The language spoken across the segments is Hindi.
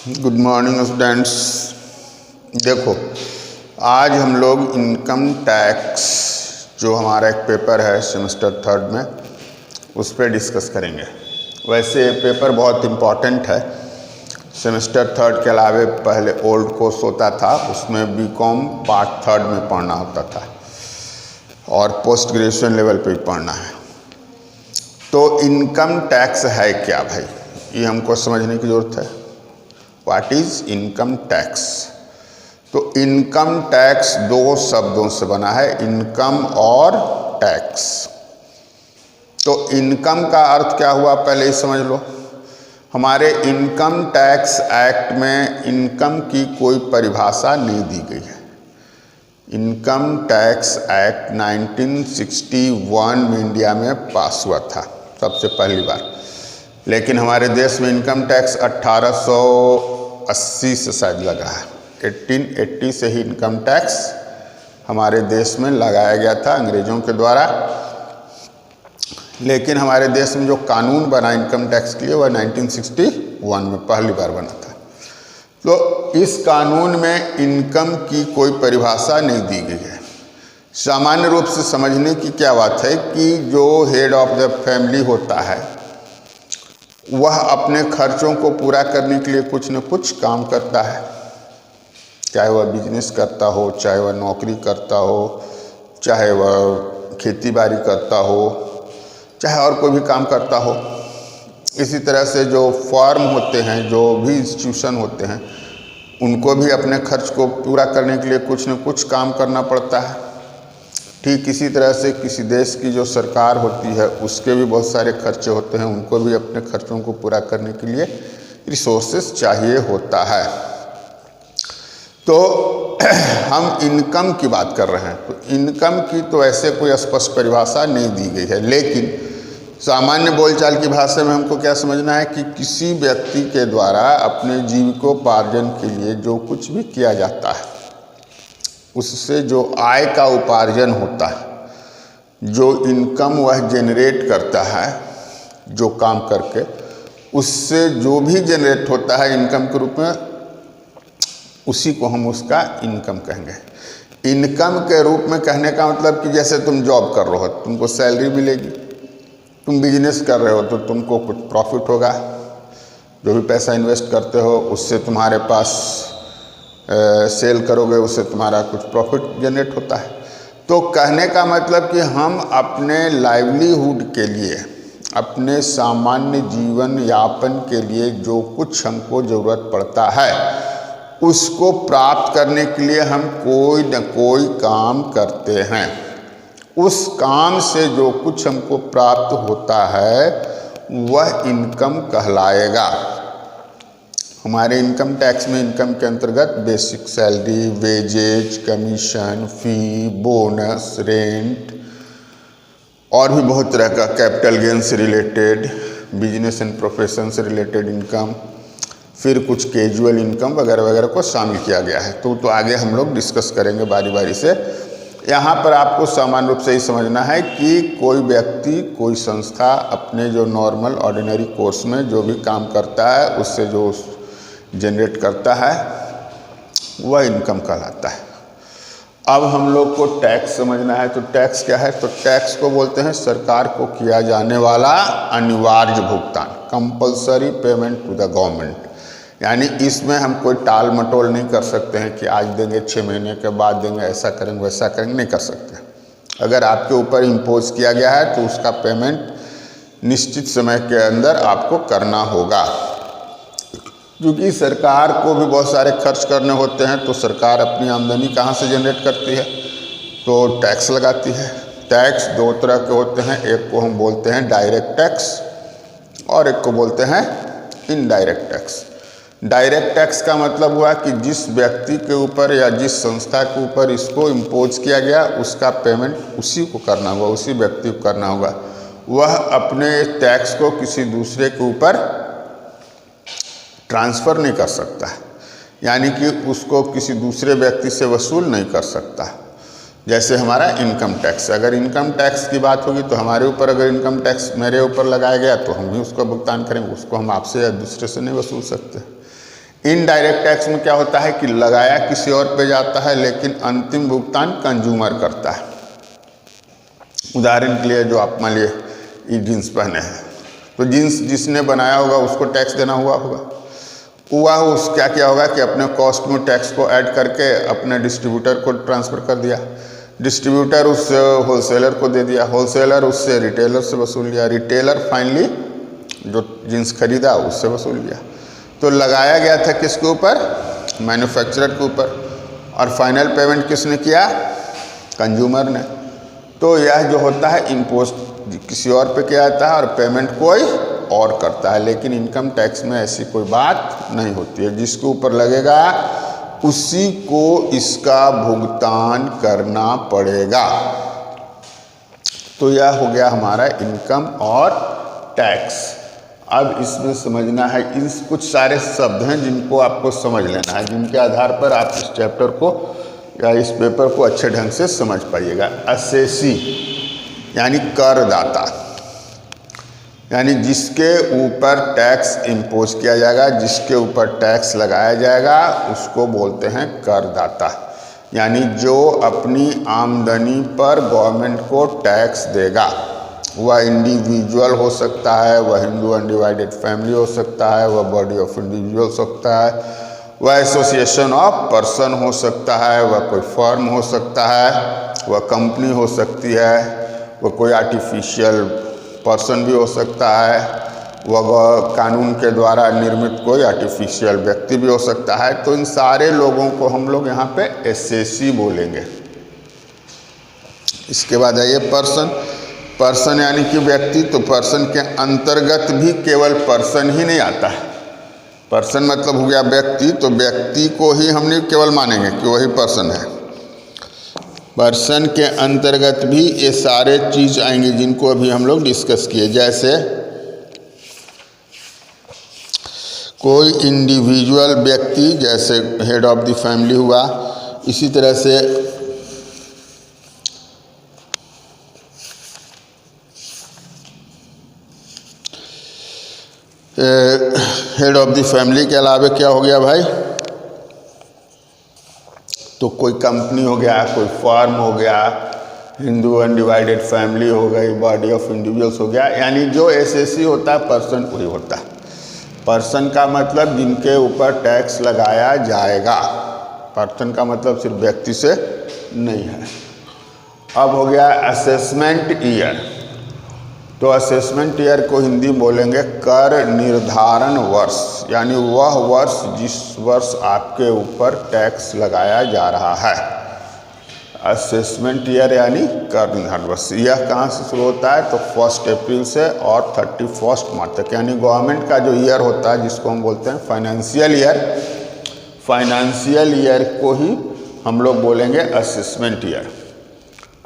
Good morning students. देखो, आज हम लोग इनकम टैक्स जो हमारा एक पेपर है सेमेस्टर थर्ड में उस पर डिस्कस करेंगे। वैसे ये पेपर बहुत इम्पॉर्टेंट है। सेमेस्टर थर्ड के अलावे पहले ओल्ड कोर्स होता था, उसमें बीकॉम पार्ट थर्ड में पढ़ना होता था और पोस्ट ग्रेजुएशन लेवल पे भी पढ़ना है। तो इनकम टैक्स है क्या भाई, ये हमको समझने की ज़रूरत है। What is income tax? तो इनकम टैक्स दो शब्दों से बना है, इनकम और टैक्स। तो इनकम का अर्थ क्या हुआ पहले ही समझ लो। हमारे इनकम टैक्स एक्ट में इनकम की कोई परिभाषा नहीं दी गई है। इनकम टैक्स एक्ट 1961 में इंडिया में पास हुआ था सबसे पहली बार, लेकिन हमारे देश में इनकम टैक्स 1880 से शायद लगा है। 1880 से ही इनकम टैक्स हमारे देश में लगाया गया था अंग्रेजों के द्वारा। लेकिन हमारे देश में जो कानून बना इनकम टैक्स के लिए वह 1961 में पहली बार बना था। तो इस कानून में इनकम की कोई परिभाषा नहीं दी गई है। सामान्य रूप से समझने की क्या बात है कि जो हेड ऑफ द फैमिली होता है वह अपने खर्चों को पूरा करने के लिए कुछ न कुछ काम करता है, चाहे वह बिजनेस करता हो, चाहे वह नौकरी करता हो, चाहे वह खेती बाड़ी करता हो, चाहे और कोई भी काम करता हो। इसी तरह से जो फर्म होते हैं, जो भी इंस्टीट्यूशन होते हैं, उनको भी अपने खर्च को पूरा करने के लिए कुछ न कुछ काम करना पड़ता है। ठीक इसी तरह से किसी देश की जो सरकार होती है उसके भी बहुत सारे खर्चे होते हैं, उनको भी अपने खर्चों को पूरा करने के लिए रिसोर्सेस चाहिए होता है। तो हम इनकम की बात कर रहे हैं, तो इनकम की तो ऐसे कोई स्पष्ट परिभाषा नहीं दी गई है। लेकिन सामान्य बोलचाल की भाषा में हमको क्या समझना है कि किसी व्यक्ति के द्वारा अपने जीविकोपार्जन के लिए जो कुछ भी किया जाता है उससे जो आय का उपार्जन होता है, जो इनकम वह जनरेट करता है जो काम करके, उससे जो भी जनरेट होता है इनकम के रूप में, उसी को हम उसका इनकम कहेंगे। इनकम के रूप में कहने का मतलब कि जैसे तुम जॉब कर रहे हो, तुमको सैलरी मिलेगी, तुम बिजनेस कर रहे हो तो तुमको कुछ प्रॉफिट होगा, जो भी पैसा इन्वेस्ट करते हो उससे तुम्हारे पास सेल करोगे उससे तुम्हारा कुछ प्रॉफिट जनरेट होता है। तो कहने का मतलब कि हम अपने लाइवलीहुड के लिए, अपने सामान्य जीवन यापन के लिए जो कुछ हमको ज़रूरत पड़ता है उसको प्राप्त करने के लिए हम कोई न कोई काम करते हैं। उस काम से जो कुछ हमको प्राप्त होता है वह इनकम कहलाएगा। हमारे इनकम टैक्स में इनकम के अंतर्गत बेसिक सैलरी, वेजेज, कमीशन, फी, बोनस, रेंट और भी बहुत तरह का कैपिटल गेन से रिलेटेड, बिजनेस एंड प्रोफेशन से रिलेटेड इनकम, फिर कुछ कैजुअल इनकम वगैरह वगैरह को शामिल किया गया है। तो आगे हम लोग डिस्कस करेंगे बारी बारी से। यहाँ पर आपको सामान्य रूप से ही समझना है कि कोई व्यक्ति, कोई संस्था अपने जो नॉर्मल ऑर्डिनरी कोर्स में जो भी काम करता है उससे जो जनरेट करता है वह इनकम कहलाता है। अब हम लोग को टैक्स समझना है। तो टैक्स क्या है? तो टैक्स को बोलते हैं सरकार को किया जाने वाला अनिवार्य भुगतान, compulsory payment to the government. यानी इसमें हम कोई टाल मटोल नहीं कर सकते हैं कि आज देंगे, 6 महीने के बाद देंगे, ऐसा करेंगे वैसा करेंगे, नहीं कर सकते। अगर आपके ऊपर इम्पोज किया गया है तो उसका पेमेंट निश्चित समय के अंदर आपको करना होगा। क्योंकि सरकार को भी बहुत सारे खर्च करने होते हैं, तो सरकार अपनी आमदनी कहाँ से जनरेट करती है? तो टैक्स लगाती है। टैक्स दो तरह के होते हैं, एक को हम बोलते हैं डायरेक्ट टैक्स और एक को बोलते हैं इनडायरेक्ट टैक्स। डायरेक्ट टैक्स का मतलब हुआ कि जिस व्यक्ति के ऊपर या जिस संस्था के ऊपर इसको इम्पोज किया गया उसका पेमेंट उसी को करना होगा, उसी व्यक्ति को करना होगा। वह अपने टैक्स को किसी दूसरे के ऊपर ट्रांसफ़र नहीं कर सकता है, यानी कि उसको किसी दूसरे व्यक्ति से वसूल नहीं कर सकता। जैसे हमारा इनकम टैक्स, अगर इनकम टैक्स की बात होगी तो हमारे ऊपर अगर इनकम टैक्स मेरे ऊपर लगाया गया तो हम भी उसका भुगतान करेंगे, उसको हम आपसे या दूसरे से नहीं वसूल सकते। इनडायरेक्ट टैक्स में क्या होता है कि लगाया किसी और पे जाता है लेकिन अंतिम भुगतान कंज्यूमर करता है। उदाहरण के लिए जो आप मान लिए ये जीन्स पहने हैं, तो जीन्स जिसने बनाया होगा उसको टैक्स देना हुआ उस क्या किया होगा कि अपने कॉस्ट में टैक्स को ऐड करके अपने डिस्ट्रीब्यूटर को ट्रांसफ़र कर दिया, डिस्ट्रीब्यूटर उस होलसेलर को दे दिया, होलसेलर उससे रिटेलर से वसूल लिया, रिटेलर फाइनली जो जीन्स खरीदा उससे वसूल लिया। तो लगाया गया था किसके ऊपर? मैन्युफैक्चरर के ऊपर, और फाइनल पेमेंट किसने किया? कंज्यूमर ने। तो यह जो होता है इम्पोस्ट किसी और पे किया जाता है और पेमेंट कोई और करता है, लेकिन इनकम टैक्स में ऐसी कोई बात नहीं होती है। जिसके ऊपर लगेगा उसी को इसका भुगतान करना पड़ेगा। तो यह हो गया हमारा इनकम और टैक्स। अब इसमें समझना है, इस कुछ सारे शब्द हैं जिनको आपको समझ लेना है, जिनके आधार पर आप इस चैप्टर को या इस पेपर को अच्छे ढंग से समझ पाइएगा। असेसी यानी करदाता, यानी जिसके ऊपर टैक्स इम्पोज किया जाएगा, जिसके ऊपर टैक्स लगाया जाएगा उसको बोलते हैं करदाता। यानी जो अपनी आमदनी पर गवर्नमेंट को टैक्स देगा। वह इंडिविजुअल हो सकता है, वह हिंदू अनडिवाइडेड फैमिली हो सकता है, वह बॉडी ऑफ इंडिविजुअल्स हो सकता है, वह एसोसिएशन ऑफ पर्सन हो सकता है, वह कोई फर्म हो सकता है, वह कंपनी हो सकती है, वह कोई आर्टिफिशियल पर्सन भी हो सकता है, वह कानून के द्वारा निर्मित कोई आर्टिफिशियल व्यक्ति भी हो सकता है। तो इन सारे लोगों को हम लोग यहाँ पे एसएसी बोलेंगे। इसके बाद आइए पर्सन यानी कि व्यक्ति। तो पर्सन के अंतर्गत भी केवल पर्सन ही नहीं आता है। पर्सन मतलब हो गया व्यक्ति, तो व्यक्ति को ही हम नहीं केवल मानेंगे कि वही पर्सन है। पर्सन के अंतर्गत भी ये सारे चीज़ आएंगे जिनको अभी हम लोग डिस्कस किए, जैसे कोई इंडिविजुअल व्यक्ति जैसे हेड ऑफ द फैमिली हुआ, इसी तरह से हेड ऑफ द फैमिली के अलावा क्या हो गया भाई? तो कोई कंपनी हो गया, कोई फर्म हो गया, हिंदू अनडिवाइडेड फैमिली हो गई, बॉडी ऑफ इंडिविजुअल्स हो गया। यानी जो एसएसी होता है पर्सन वही होता है। पर्सन का मतलब जिनके ऊपर टैक्स लगाया जाएगा। पर्सन का मतलब सिर्फ व्यक्ति से नहीं है। अब हो गया असेसमेंट ईयर। तो असेसमेंट ईयर को हिंदी में बोलेंगे कर निर्धारण वर्ष, यानी वह वर्ष जिस वर्ष आपके ऊपर टैक्स लगाया जा रहा है। असेसमेंट ईयर यानी कर निर्धारण वर्ष। यह कहाँ से शुरू होता है? तो 1 अप्रैल से और 31 मार्च तक, यानी गवर्नमेंट का जो ईयर होता है जिसको हम बोलते हैं फाइनेंशियल ईयर, फाइनेंशियल ईयर को ही हम लोग बोलेंगे असेसमेंट ईयर।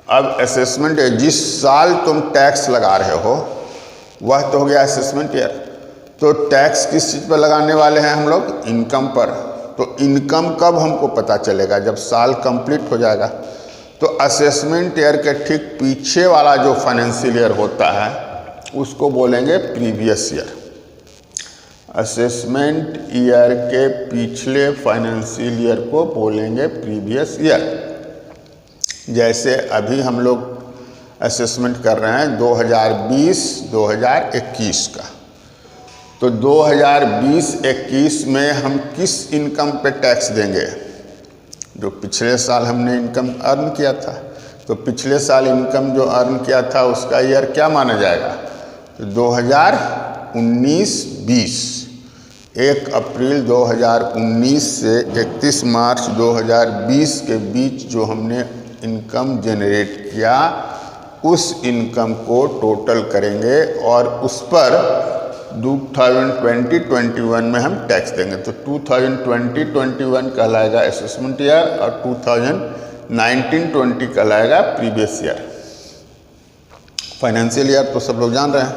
अब असेसमेंट जिस साल तुम टैक्स लगा रहे हो वह तो हो गया असेसमेंट ईयर। तो टैक्स किस चीज़ पर लगाने वाले हैं हम लोग? इनकम पर। तो इनकम कब हमको पता चलेगा? जब साल कंप्लीट हो जाएगा। तो असेसमेंट ईयर के ठीक पीछे वाला जो फाइनेंशियल ईयर होता है उसको बोलेंगे प्रीवियस ईयर। असेसमेंट ईयर के पिछले फाइनेंशियल ईयर को बोलेंगे प्रीवियस ईयर। जैसे अभी हम लोग असेसमेंट कर रहे हैं 2020-2021 का। तो 2020-21 में हम किस इनकम पे टैक्स देंगे? जो पिछले साल हमने इनकम अर्न किया था। तो पिछले साल इनकम जो अर्न किया था उसका ईयर क्या माना जाएगा? तो 2019-20। 1 अप्रैल 2019 से 31 मार्च 2020 के बीच जो हमने इनकम जनरेट किया उस इनकम को टोटल करेंगे और उस पर 2020-21 में हम टैक्स देंगे। तो 2020-21 कहलाएगा असेसमेंट ईयर और 2019-20 कहलाएगा प्रीवियस ईयर। फाइनेंशियल ईयर तो सब लोग जान रहे हैं,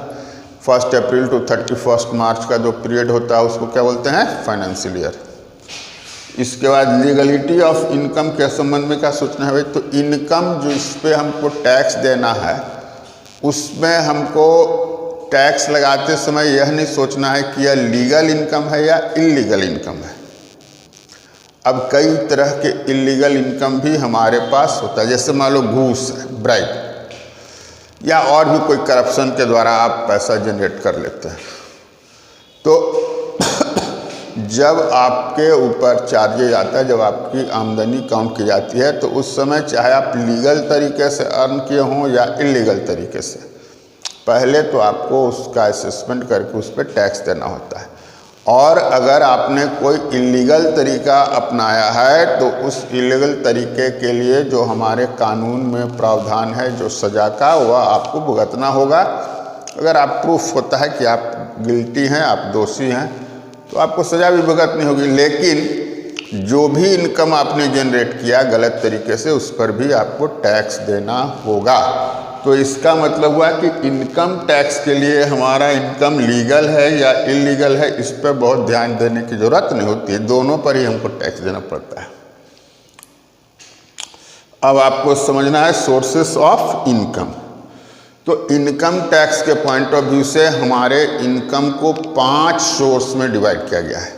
1 अप्रैल टू 31 मार्च का जो पीरियड होता है उसको क्या बोलते हैं? Financial year. इसके बाद लीगलिटी ऑफ इनकम के संबंध में क्या सोचना है भाई? तो इनकम जो इस पर हमको टैक्स देना है उसमें हमको टैक्स लगाते समय यह नहीं सोचना है कि यह लीगल इनकम है या इलीगल इनकम है। अब कई तरह के इलीगल इनकम भी हमारे पास होता है, जैसे मान लो घूस है, ब्राइब, या और भी कोई करप्शन के द्वारा आप पैसा जनरेट कर लेते हैं। तो जब आपके ऊपर चार्जेज आता है, जब आपकी आमदनी काउंट की जाती है, तो उस समय चाहे आप लीगल तरीके से अर्न किए हों या इलीगल तरीके से, पहले तो आपको उसका असेसमेंट करके उस पर टैक्स देना होता है। और अगर आपने कोई इलीगल तरीका अपनाया है तो उस इलीगल तरीके के लिए जो हमारे कानून में प्रावधान है जो सज़ा का, वह आपको भुगतना होगा। अगर आप प्रूफ होता है कि आप गिल्टी हैं, आप दोषी हैं, तो आपको सज़ा भी भुगतनी होगी। लेकिन जो भी इनकम आपने जनरेट किया गलत तरीके से, उस पर भी आपको टैक्स देना होगा। तो इसका मतलब हुआ कि इनकम टैक्स के लिए हमारा इनकम लीगल है या इलीगल है, इस पर बहुत ध्यान देने की ज़रूरत नहीं होती है, दोनों पर ही हमको टैक्स देना पड़ता है। अब आपको समझना है सोर्सेस ऑफ इनकम। तो इनकम टैक्स के पॉइंट ऑफ व्यू से हमारे इनकम को 5 सोर्स में डिवाइड किया गया है,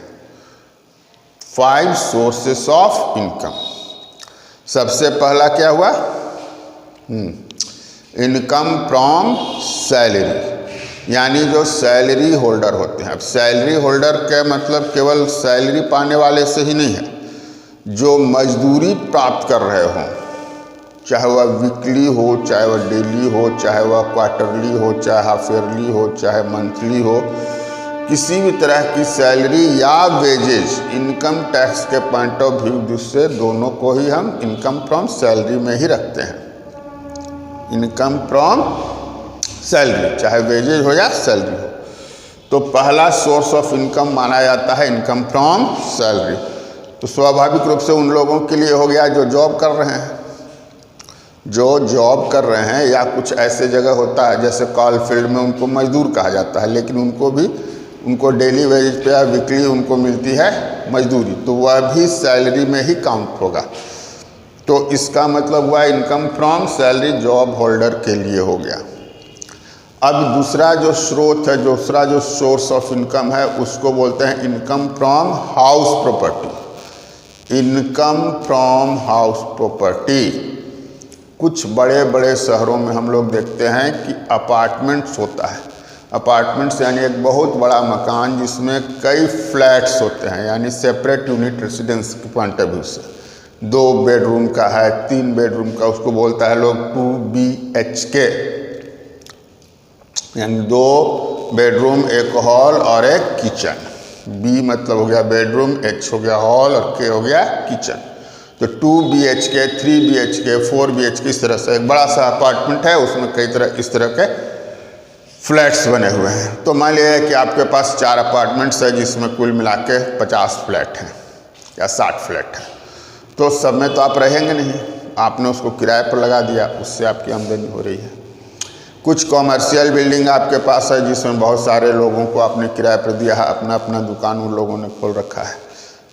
5 सोर्सेस ऑफ इनकम। सबसे पहला क्या हुआ? इनकम फ्रॉम सैलरी, यानी जो सैलरी होल्डर होते हैं। अब सैलरी होल्डर का मतलब केवल सैलरी पाने वाले से ही नहीं है, जो मजदूरी प्राप्त कर रहे हों, चाहे वह वीकली हो, चाहे वह डेली हो, चाहे वह क्वार्टरली हो, चाहे हाफ ईयरली हो, चाहे मंथली हो, किसी भी तरह की सैलरी या वेजेज इनकम टैक्स के पॉइंट ऑफ व्यू से दोनों को ही हम इनकम फ्रॉम सैलरी में ही रखते हैं। इनकम फ्रॉम सैलरी, चाहे वेजेज हो या सैलरी हो। तो पहला सोर्स ऑफ इनकम माना जाता है इनकम फ्रॉम सैलरी। तो स्वाभाविक रूप से उन लोगों के लिए हो गया जो जॉब कर रहे हैं, जो जॉब कर रहे हैं, या कुछ ऐसे जगह होता है जैसे कॉल फील्ड में उनको मजदूर कहा जाता है, लेकिन उनको डेली वेज पे या वीकली उनको मिलती है मजदूरी, तो वह भी सैलरी में ही काउंट होगा। तो इसका मतलब हुआ income from salary job holder के लिए हो गया। अब दूसरा जो स्रोत है, दूसरा जो सोर्स ऑफ इनकम है, उसको बोलते हैं income from house property. Income from house property, कुछ बड़े बड़े शहरों में हम लोग देखते हैं कि अपार्टमेंट्स होता है। अपार्टमेंट्स यानी एक बहुत बड़ा मकान जिसमें कई फ्लैट्स होते हैं, यानी सेपरेट यूनिट रेसिडेंस के पॉइंट ऑफ व्यू से 2 बेडरूम का है, 3 बेडरूम का, उसको बोलता है लोग 2BHK, यानी 2 बेडरूम, 1 हॉल और 1 किचन। B मतलब हो गया बेडरूम, H हो गया हॉल और K हो गया किचन। तो 2BHK, 3BHK, 4BHK, इस तरह से एक बड़ा सा अपार्टमेंट है, उसमें कई तरह इस तरह के फ्लैट्स बने हुए हैं। तो मान लिया कि आपके पास 4 अपार्टमेंट्स है जिसमें कुल मिला के 50 फ्लैट हैं या 60 फ्लैट हैं। तो सब में तो आप रहेंगे नहीं, आपने उसको किराए पर लगा दिया, उससे आपकी आमदनी हो रही है। कुछ कॉमर्शियल बिल्डिंग आपके पास है जिसमें बहुत सारे लोगों को आपने किराए पर दिया है, अपना अपना दुकान उन लोगों ने खोल रखा है,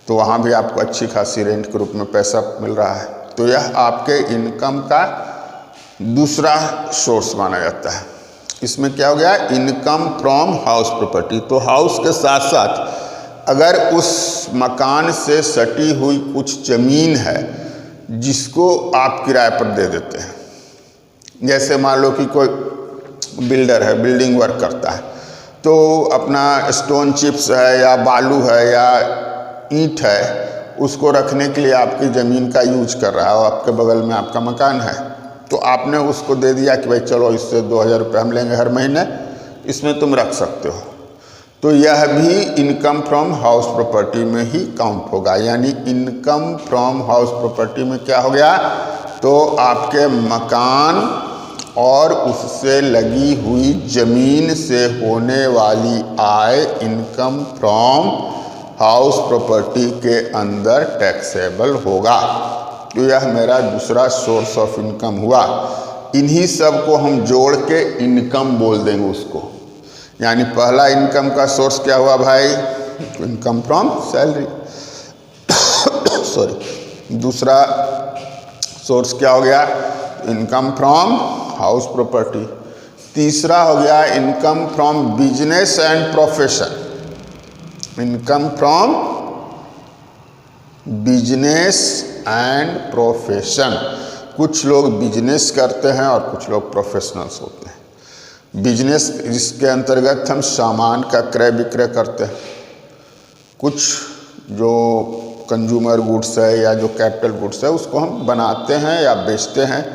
तो वहाँ भी आपको अच्छी खासी रेंट के रूप में पैसा मिल रहा है। तो यह आपके इनकम का दूसरा सोर्स माना जाता है। इसमें क्या हो गया? Income from house property. तो हाउस के साथ साथ अगर उस मकान से सटी हुई कुछ ज़मीन है जिसको आप किराए पर दे देते हैं, जैसे मान लो कि कोई बिल्डर है, बिल्डिंग वर्क करता है, तो अपना स्टोन चिप्स है या बालू है या ईंट है, उसको रखने के लिए आपकी ज़मीन का यूज कर रहा है और आपके बगल में आपका मकान है, तो आपने उसको दे दिया कि भाई चलो इससे 2000 रुपये हम लेंगे हर महीने, इसमें तुम रख सकते हो। तो यह भी इनकम फ्रॉम हाउस प्रॉपर्टी में ही काउंट होगा। यानी इनकम फ्रॉम हाउस प्रॉपर्टी में क्या हो गया? तो आपके मकान और उससे लगी हुई ज़मीन से होने वाली आय इनकम फ्रॉम हाउस प्रॉपर्टी के अंदर टैक्सेबल होगा। तो यह मेरा दूसरा सोर्स ऑफ इनकम हुआ। इन्हीं सब को हम जोड़ के इनकम बोल देंगे उसको। यानी पहला इनकम का सोर्स क्या हुआ भाई? Income from salary sorry. दूसरा सोर्स क्या हो गया? Income from house property. तीसरा हो गया income from business and profession. Income from business and profession. कुछ लोग बिजनेस करते हैं और कुछ लोग प्रोफेशनल्स होते हैं। बिजनेस जिसके अंतर्गत हम सामान का क्रय विक्रय करते हैं, कुछ जो कंज्यूमर गुड्स है या जो कैपिटल गुड्स है उसको हम बनाते हैं या बेचते हैं,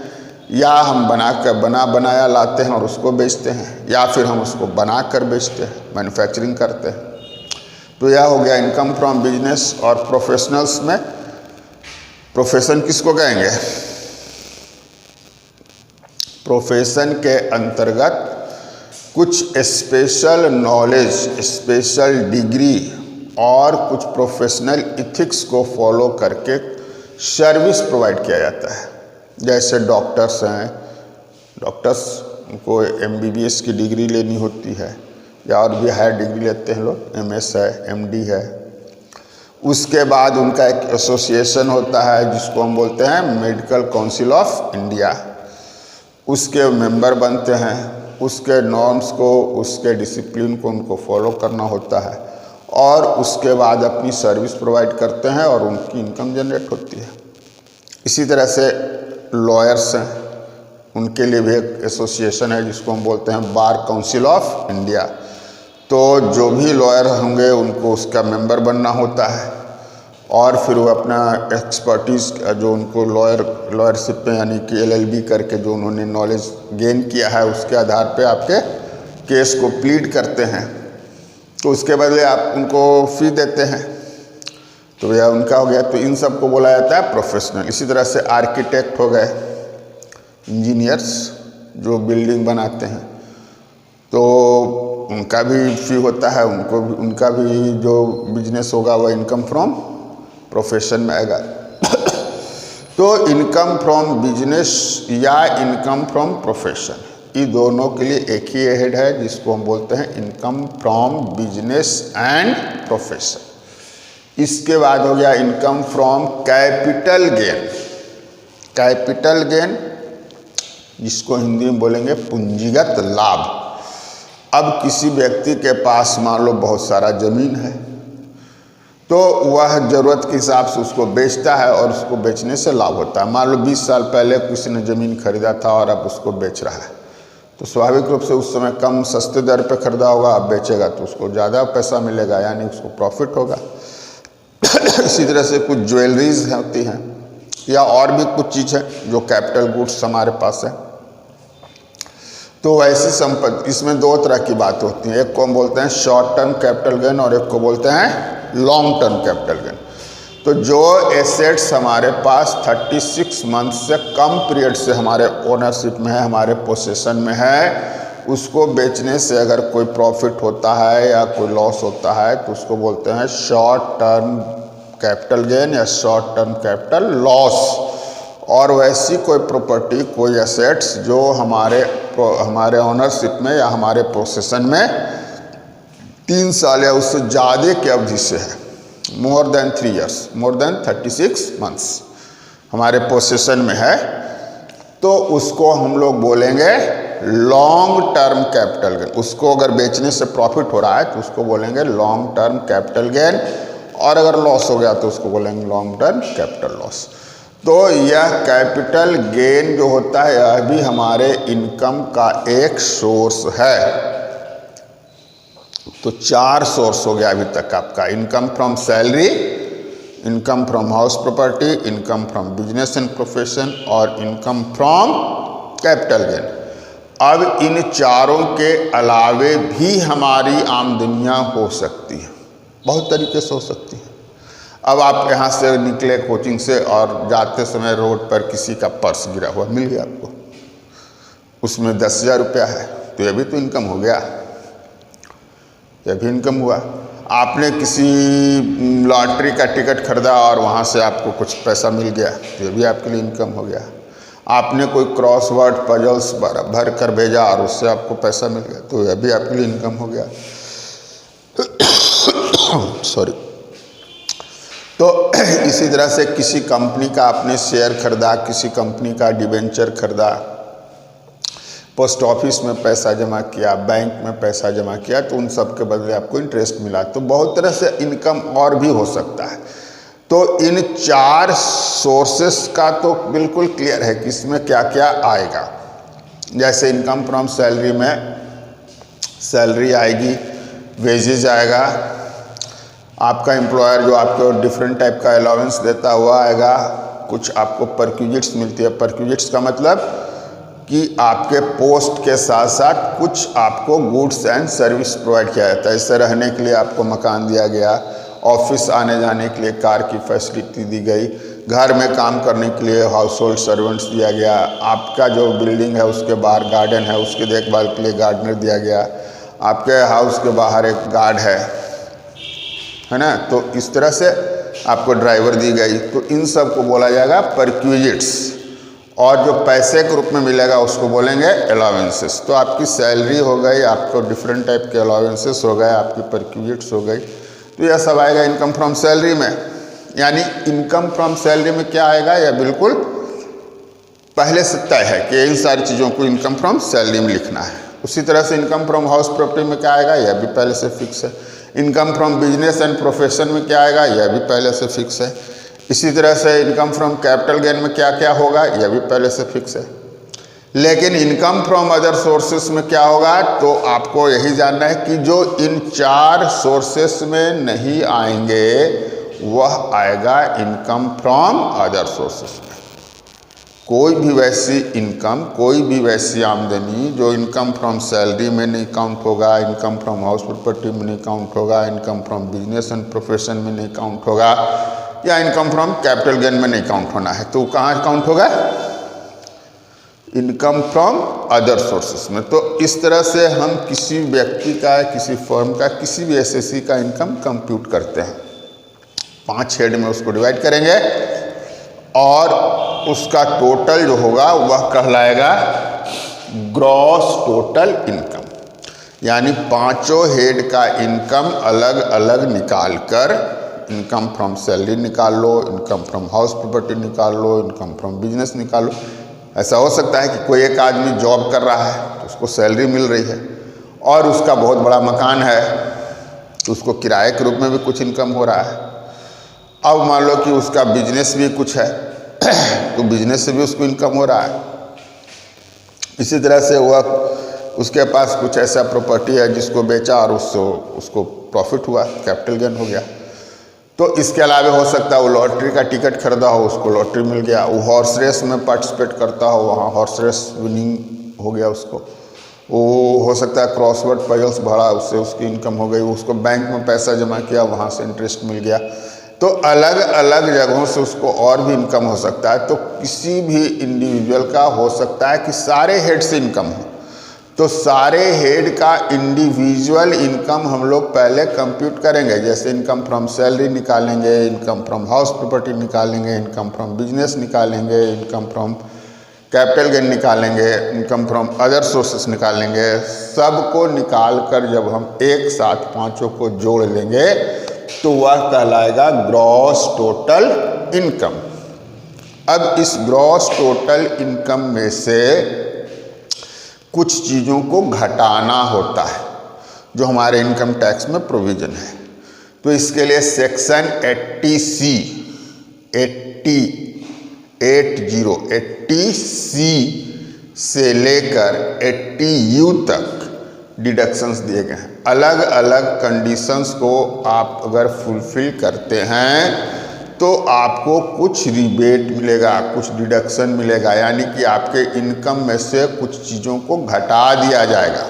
या हम बनाया लाते हैं और उसको बेचते हैं, या फिर हम उसको बना कर बेचते हैं, मैन्युफैक्चरिंग करते हैं। तो यह हो गया इनकम फ्रॉम बिजनेस। और प्रोफेशनल्स में प्रोफेशन किसको कहेंगे? प्रोफेशन के अंतर्गत कुछ स्पेशल नॉलेज, स्पेशल डिग्री और कुछ प्रोफेशनल इथिक्स को फॉलो करके सर्विस प्रोवाइड किया जाता है। जैसे डॉक्टर्स हैं, डॉक्टर्स को MBBS की डिग्री लेनी होती है या और भी हायर डिग्री लेते हैं लोग, MS है, MD है। उसके बाद उनका एक एसोसिएशन होता है जिसको हम बोलते हैं मेडिकल काउंसिल ऑफ इंडिया। उसके मेंबर बनते हैं, उसके नॉर्म्स को, उसके डिसिप्लिन को उनको फॉलो करना होता है और उसके बाद अपनी सर्विस प्रोवाइड करते हैं और उनकी इनकम जनरेट होती है। इसी तरह से लॉयर्स हैं, उनके लिए भी एक एसोसिएशन है जिसको हम बोलते हैं बार काउंसिल ऑफ इंडिया। तो जो भी लॉयर होंगे उनको उसका मेंबर बनना होता है और फिर वो अपना एक्सपर्टीज़ जो उनको लॉयरशिप में यानी कि LLB करके जो उन्होंने नॉलेज गेन किया है उसके आधार पे आपके केस को प्लीड करते हैं, तो उसके बदले आप उनको फी देते हैं। तो यह उनका हो गया। तो इन सब को बोला जाता है प्रोफेशनल। इसी तरह से आर्किटेक्ट हो गए, इंजीनियर्स जो बिल्डिंग बनाते हैं, तो उनका भी फी होता है, उनका भी जो बिजनेस होगा वह इनकम फ्रॉम प्रोफेशन में आएगा। तो इनकम फ्रॉम बिजनेस या इनकम फ्रॉम प्रोफेशन, ये दोनों के लिए एक ही हेड है जिसको हम बोलते हैं income from business and profession. इसके बाद हो गया income from capital gain. Capital gain जिसको हिंदी में बोलेंगे पूंजीगत लाभ। अब किसी व्यक्ति के पास मान लो बहुत सारा ज़मीन है, तो वह ज़रूरत के हिसाब से उसको बेचता है और उसको बेचने से लाभ होता है। मान लो 20 साल पहले किसी ने ज़मीन खरीदा था और अब उसको बेच रहा है, तो स्वाभाविक रूप से उस समय कम सस्ते दर पे खरीदा होगा, अब बेचेगा तो उसको ज़्यादा पैसा मिलेगा, यानी उसको प्रॉफिट होगा। इसी तरह से कुछ ज्वेलरीज होती हैं या और भी कुछ चीज़ है जो कैपिटल गुड्स हमारे पास है। तो ऐसी संपत्ति, इसमें दो तरह की बात होती है, एक को हम बोलते हैं शॉर्ट टर्म कैपिटल गेन और एक को बोलते हैं लॉन्ग टर्म कैपिटल गेन। तो जो एसेट्स हमारे पास 36 मंथ से कम पीरियड से हमारे ओनरशिप में है, हमारे पोसेशन में है, उसको बेचने से अगर कोई प्रॉफिट होता है या कोई लॉस होता है तो उसको बोलते हैं शॉर्ट टर्म कैपिटल गेन या शॉर्ट टर्म कैपिटल लॉस। और वैसी कोई प्रॉपर्टी, कोई एसेट्स जो हमारे ओनरशिप में या हमारे पोसेशन में 3 साल या उससे ज़्यादा की अवधि से है, more than 3 years, more than 36 months हमारे पोसेशन में है, तो उसको हम लोग बोलेंगे लॉन्ग टर्म कैपिटल गेन। उसको अगर बेचने से प्रॉफिट हो रहा है तो उसको बोलेंगे लॉन्ग टर्म कैपिटल गेन, और अगर लॉस हो गया तो उसको बोलेंगे लॉन्ग टर्म कैपिटल लॉस। तो यह कैपिटल गेन जो होता है यह भी हमारे इनकम का एक सोर्स है। तो 4 सोर्स हो गया अभी तक आपका, income from salary, income from house property, income from business and profession और इनकम फ्रॉम कैपिटल गेन। अब इन चारों के अलावे भी हमारी आमदनियां हो सकती हैं, बहुत तरीके से हो सकती हैं। अब आप यहाँ से निकले कोचिंग से और जाते समय रोड पर किसी का पर्स गिरा हुआ मिल गया आपको, उसमें 10,000 रुपया है, तो यह भी तो इनकम हो गया, यह भी इनकम हुआ। आपने किसी लॉटरी का टिकट खरीदा और वहाँ से आपको कुछ पैसा मिल गया, तो यह भी आपके लिए इनकम हो गया। आपने कोई क्रॉसवर्ड पजल्स भर कर भेजा और उससे आपको पैसा मिल गया, तो यह भी आपके लिए इनकम हो गया। सॉरी। तो इसी तरह से किसी कंपनी का आपने शेयर खरीदा, किसी कंपनी का डिबेंचर खरीदा, पोस्ट ऑफिस में पैसा जमा किया, बैंक में पैसा जमा किया, तो उन सब के बदले आपको इंटरेस्ट मिला। तो बहुत तरह से इनकम और भी हो सकता है। तो इन 4 सोर्सेस का तो बिल्कुल क्लियर है कि इसमें क्या क्या आएगा। जैसे इनकम फ्रॉम सैलरी में सैलरी आएगी, वेजेज आएगा, आपका एम्प्लॉयर जो आपको डिफरेंट टाइप का अलाउंस देता हुआ आएगा, कुछ आपको परक्यूजिट्स मिलती है। परक्यूजिट्स का मतलब कि आपके पोस्ट के साथ साथ कुछ आपको गुड्स एंड सर्विस प्रोवाइड किया जाता है। इससे रहने के लिए आपको मकान दिया गया, ऑफिस आने जाने के लिए कार की फैसिलिटी दी गई, घर में काम करने के लिए हाउस होल्ड सर्वेंट्स दिया गया, आपका जो बिल्डिंग है उसके बाहर गार्डन है उसकी देखभाल के लिए गार्डनर दिया गया, आपके हाउस के बाहर एक गार्ड है ना। तो इस तरह से आपको ड्राइवर दी गई। तो इन सब को बोला जाएगा परक्यूजिट्स, और जो पैसे के रूप में मिलेगा उसको बोलेंगे अलाउंसेस। तो आपकी सैलरी हो गई, आपको डिफरेंट टाइप के अलाउंसेस हो गए, आपकी परक्यूजिट्स हो गई। तो यह सब आएगा इनकम फ्रॉम सैलरी में। यानी इनकम फ्रॉम सैलरी में क्या आएगा, यह बिल्कुल पहले से तय है कि इन सारी चीज़ों को इनकम फ्रॉम सैलरी में लिखना है। उसी तरह से इनकम फ्रॉम हाउस प्रॉपर्टी में क्या आएगा, यह भी पहले से फिक्स है। Income from business and profession में क्या आएगा, यह भी पहले से फिक्स है। इसी तरह से इनकम फ्रॉम कैपिटल गेन में क्या क्या होगा, यह भी पहले से फिक्स है। लेकिन इनकम फ्रॉम अदर सोर्सेस में क्या होगा, तो आपको यही जानना है कि जो इन 4 सोर्सेस में नहीं आएंगे वह आएगा इनकम फ्रॉम अदर सोर्सेस में। कोई भी वैसी इनकम, कोई भी वैसी आमदनी जो इनकम फ्रॉम सैलरी में नहीं काउंट होगा, इनकम फ्रॉम हाउस प्रॉपर्टी में नहीं काउंट होगा, income from business and profession में नहीं काउंट होगा, या इनकम फ्रॉम कैपिटल गेन में नहीं काउंट होना है, तो कहाँ काउंट होगा, इनकम फ्रॉम अदर सोर्सेस में। तो इस तरह से हम किसी व्यक्ति का, किसी फर्म का, किसी भी एसएससी का इनकम कंप्यूट करते हैं। 5 हेड में उसको डिवाइड करेंगे और उसका टोटल जो होगा वह कहलाएगा ग्रॉस टोटल इनकम। यानी 5 हेड का इनकम अलग अलग निकाल कर, इनकम फ्रॉम सैलरी निकाल लो, इनकम फ्रॉम हाउस प्रॉपर्टी निकाल लो, इनकम फ्रॉम बिजनेस निकाल लो। ऐसा हो सकता है कि कोई एक आदमी जॉब कर रहा है तो उसको सैलरी मिल रही है और उसका बहुत बड़ा मकान है तो उसको किराए के रूप में भी कुछ इनकम हो रहा है। अब मान लो कि उसका बिजनेस भी कुछ है तो बिजनेस से भी उसको इनकम हो रहा है। इसी तरह से वह उसके पास कुछ ऐसा प्रॉपर्टी है जिसको बेचा और उसको प्रॉफिट हुआ, कैपिटल गेन हो गया। तो इसके अलावा हो सकता है वो लॉटरी का टिकट खरीदा हो, उसको लॉटरी मिल गया। वो हॉर्स रेस में पार्टिसिपेट करता हो, वहाँ हॉर्स रेस विनिंग हो गया उसको। वो हो सकता है क्रॉसवर्ड पजल्स भरा, उससे उसकी इनकम हो गई। उसको बैंक में पैसा जमा किया, वहाँ से इंटरेस्ट मिल गया। तो अलग अलग जगहों से उसको और भी इनकम हो सकता है। तो किसी भी इंडिविजुअल का हो सकता है कि सारे हेड से इनकम हो, तो सारे हेड का इंडिविजुअल इनकम हम लोग पहले कंप्यूट करेंगे। जैसे इनकम फ्रॉम सैलरी निकालेंगे, इनकम फ्रॉम हाउस प्रॉपर्टी निकालेंगे, इनकम फ्रॉम बिजनेस निकालेंगे, इनकम फ्रॉम कैपिटल गेन निकालेंगे, इनकम फ्रॉम अदर सोर्सेस निकालेंगे। सबको निकाल कर जब हम एक साथ 5 को जोड़ लेंगे तो वह कहलाएगा ग्रॉस टोटल इनकम। अब इस ग्रॉस टोटल इनकम में से कुछ चीज़ों को घटाना होता है जो हमारे इनकम टैक्स में प्रोविज़न है। तो इसके लिए सेक्शन 80C 80C से लेकर 80U तक डिडक्शंस दिए गए हैं। अलग अलग कंडीशंस को आप अगर फुलफिल करते हैं तो आपको कुछ रिबेट मिलेगा, कुछ डिडक्शन मिलेगा, यानी कि आपके इनकम में से कुछ चीज़ों को घटा दिया जाएगा।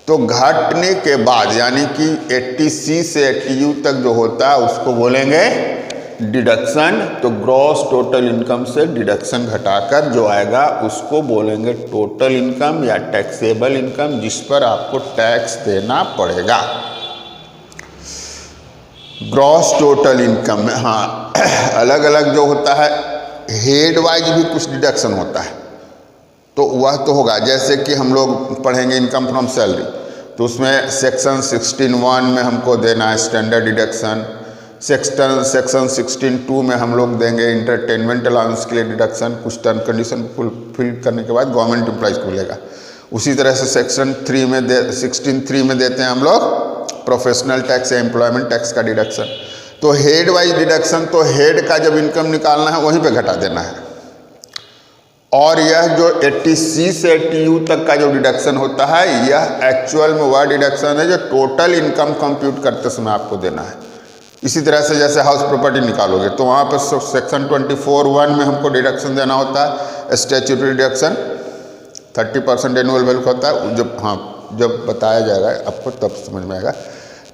तो घटने के बाद यानी कि 80C से 80U तक जो होता है उसको बोलेंगे डिडक्शन। तो ग्रॉस टोटल इनकम से डिडक्शन घटाकर जो आएगा उसको बोलेंगे टोटल इनकम या टैक्सेबल इनकम, जिस पर आपको टैक्स देना पड़ेगा। ग्रॉस टोटल इनकम में हाँ अलग अलग जो होता है, हेड वाइज भी कुछ डिडक्शन होता है, तो वह तो होगा। जैसे कि हम लोग पढ़ेंगे इनकम फ्रॉम सैलरी, तो उसमें सेक्शन 16(1) में हमको देना है स्टैंडर्ड डिडक्शन। सेक्शन 16(2) में हम लोग देंगे इंटरटेनमेंट अलाउंस के लिए डिडक्शन। कुछ टर्म कंडीशन फुलफिल करने के बाद गवर्नमेंट एम्प्लॉइज को मिलेगा। उसी तरह से सेक्शन 16(3) में देते हैं हम लोग प्रोफेशनल टैक्स या एम्प्लॉयमेंट टैक्स का डिडक्शन। तो हेड वाइज डिडक्शन, तो हेड का जब इनकम निकालना है वहीं पे घटा देना है। और यह जो 80C से 80U तक का जो डिडक्शन होता है, यह एक्चुअल में वह डिडक्शन है जो टोटल इनकम कंप्यूट करते समय आपको देना है। इसी तरह से जैसे हाउस प्रॉपर्टी निकालोगे तो वहाँ पर सेक्शन 24(1) में हमको डिडक्शन देना होता है, स्टैट्यूटरी डिडक्शन 30% एनुअल वैल्यू होता है। जब बताया जाएगा आपको तब समझ में आएगा।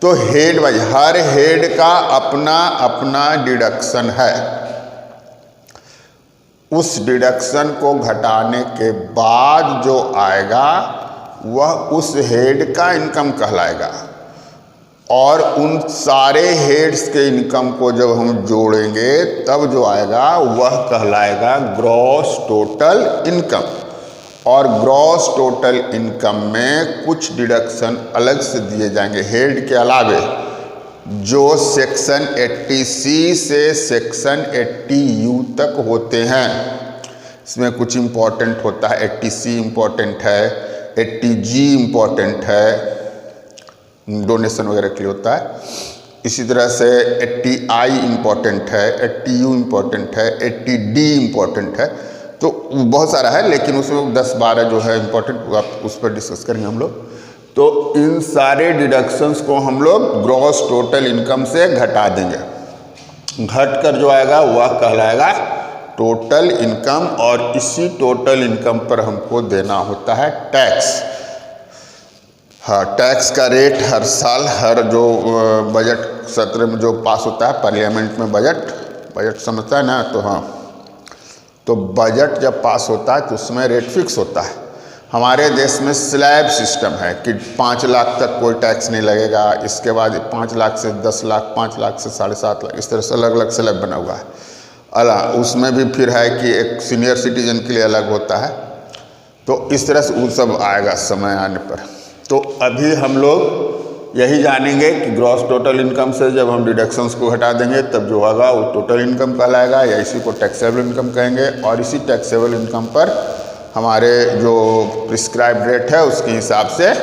तो हेड वाइज हर हेड का अपना अपना डिडक्शन है। उस डिडक्शन को घटाने के बाद जो आएगा वह उस हेड का इनकम कहलाएगा। और उन सारे हेड्स के इनकम को जब हम जोड़ेंगे तब जो आएगा वह कहलाएगा ग्रॉस टोटल इनकम। और ग्रॉस टोटल इनकम में कुछ डिडक्शन अलग से दिए जाएंगे हेड के अलावे, जो सेक्शन 80C से सेक्शन 80U तक होते हैं। इसमें कुछ इम्पोर्टेंट होता है, 80C इम्पोर्टेंट है, 80G इम्पोर्टेंट है, डोनेशन वगैरह के लिए होता है। इसी तरह से 80I इम्पोर्टेंट है, 80U इम्पोर्टेंट है, 80D इम्पोर्टेंट है। तो बहुत सारा है, लेकिन उसमें 10-12 जो है इम्पोर्टेंट, आप उस पर डिस्कस करेंगे हम लोग। तो इन सारे डिडक्शंस को हम लोग ग्रॉस टोटल इनकम से घटा देंगे। घट कर जो आएगा वह कहलाएगा टोटल इनकम। और इसी टोटल इनकम पर हमको देना होता है टैक्स। हाँ, टैक्स का रेट हर साल हर जो बजट सत्र में जो पास होता है, पार्लियामेंट में बजट समझता है ना, तो हाँ, तो बजट जब पास होता है तो उसमें रेट फिक्स होता है। हमारे देश में स्लैब सिस्टम है कि 5 लाख तक कोई टैक्स नहीं लगेगा, इसके बाद 5 लाख से 10 लाख, 5 लाख से 7.5 लाख, इस तरह से अलग अलग स्लैब बना हुआ है। उसमें भी फिर है कि एक सीनियर सिटीजन के लिए अलग होता है। तो इस तरह से वो सब आएगा समय आने पर। तो अभी हम लोग यही जानेंगे कि ग्रॉस टोटल इनकम से जब हम डिडक्शंस को हटा देंगे तब जो होगा वो टोटल इनकम कहलाएगा, या इसी को टैक्सेबल इनकम कहेंगे। और इसी टैक्सेबल इनकम पर हमारे जो प्रिस्क्राइब रेट है उसके हिसाब से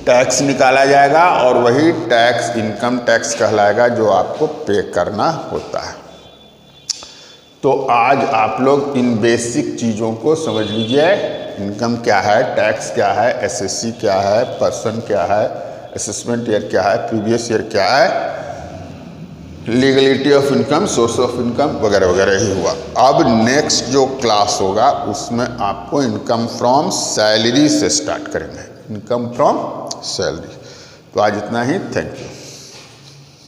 टैक्स निकाला जाएगा, और वही टैक्स इनकम टैक्स कहलाएगा जो आपको पे करना होता है। तो आज आप लोग इन बेसिक चीज़ों को समझ लीजिए। इनकम क्या है, टैक्स क्या है, एसएससी क्या है, पर्सन क्या है, असेसमेंट ईयर क्या है, प्रीवियस ईयर क्या है, legality of income, source of income वगैरह वगैरह ही हुआ। अब नेक्स्ट जो क्लास होगा उसमें आपको इनकम फ्रॉम सैलरी से स्टार्ट करेंगे। Income from salary. तो आज इतना ही, थैंक यू।